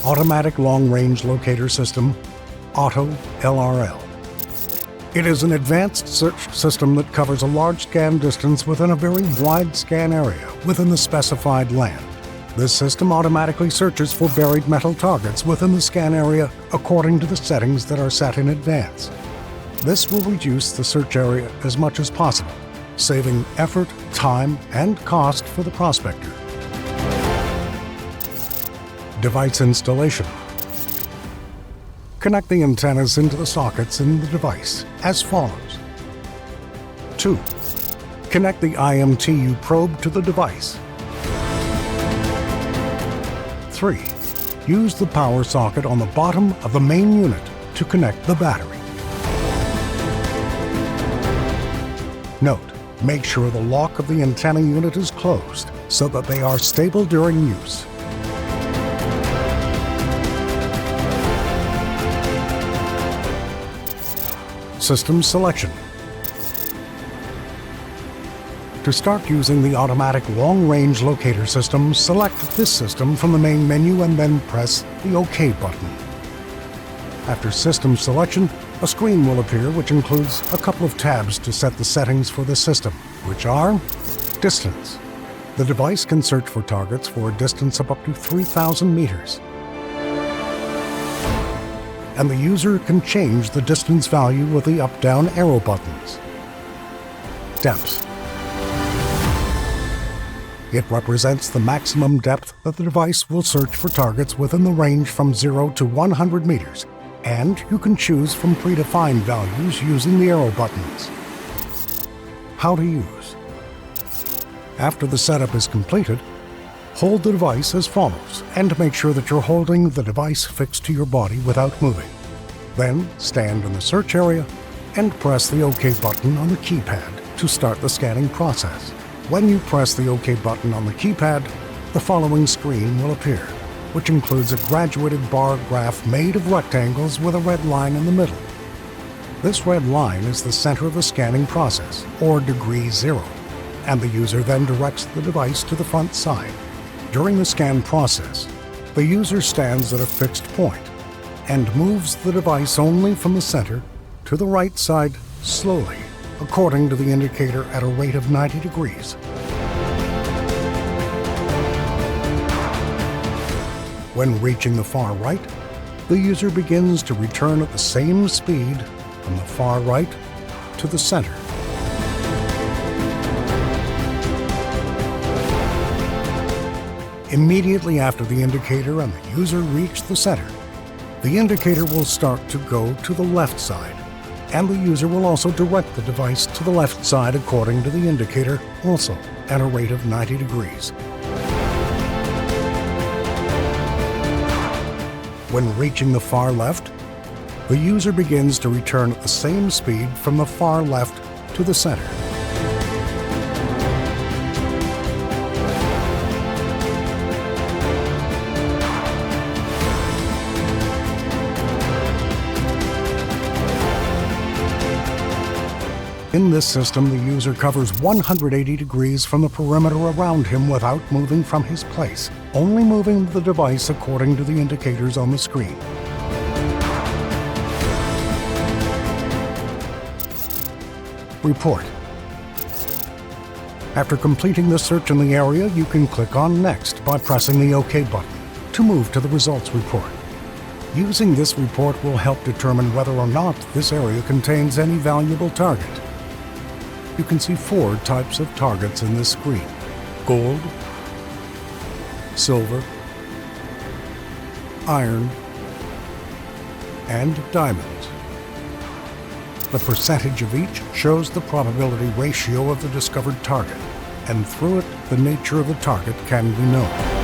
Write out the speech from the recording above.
Automatic Long-Range Locator System, Auto LRL. It is an advanced search system that covers a large scan distance within a very wide scan area within the specified land. This system automatically searches for buried metal targets within the scan area according to the settings that are set in advance. This will reduce the search area as much as possible, saving effort, time, and cost for the prospector. Device installation. Connect the antennas into the sockets in the device as follows. 2. Connect the IMTU probe to the device. 3. Use the power socket on the bottom of the main unit to connect the battery. Note, make sure the lock of the antenna unit is closed so that they are stable during use. System selection. To start using the automatic long-range locator system, select this system from the main menu and then press the OK button. After system selection, a screen will appear which includes a couple of tabs to set the settings for the system, which are distance. The device can search for targets for a distance of up to 3,000 meters. And the user can change the distance value with the up-down arrow buttons. Depth. It represents the maximum depth that the device will search for targets within the range from 0 to 100 meters, and you can choose from predefined values using the arrow buttons. How to use. After the setup is completed, hold the device as follows, and make sure that you're holding the device fixed to your body without moving. Then stand in the search area and press the OK button on the keypad to start the scanning process. When you press the OK button on the keypad, the following screen will appear, which includes a graduated bar graph made of rectangles with a red line in the middle. This red line is the center of the scanning process, or degree 0, and the user then directs the device to the front side. During the scan process, the user stands at a fixed point and moves the device only from the center to the right side slowly, according to the indicator at a rate of 90 degrees. When reaching the far right, the user begins to return at the same speed from the far right to the center. Immediately after the indicator and the user reach the center, the indicator will start to go to the left side, and the user will also direct the device to the left side according to the indicator, also at a rate of 90 degrees. When reaching the far left, the user begins to return at the same speed from the far left to the center. In this system, the user covers 180 degrees from the perimeter around him without moving from his place, only moving the device according to the indicators on the screen. Report. After completing the search in the area, you can click on Next by pressing the OK button to move to the results report. Using this report will help determine whether or not this area contains any valuable target. You can see 4 types of targets in this screen: gold, silver, iron, and diamonds. The percentage of each shows the probability ratio of the discovered target, and through it, the nature of the target can be known.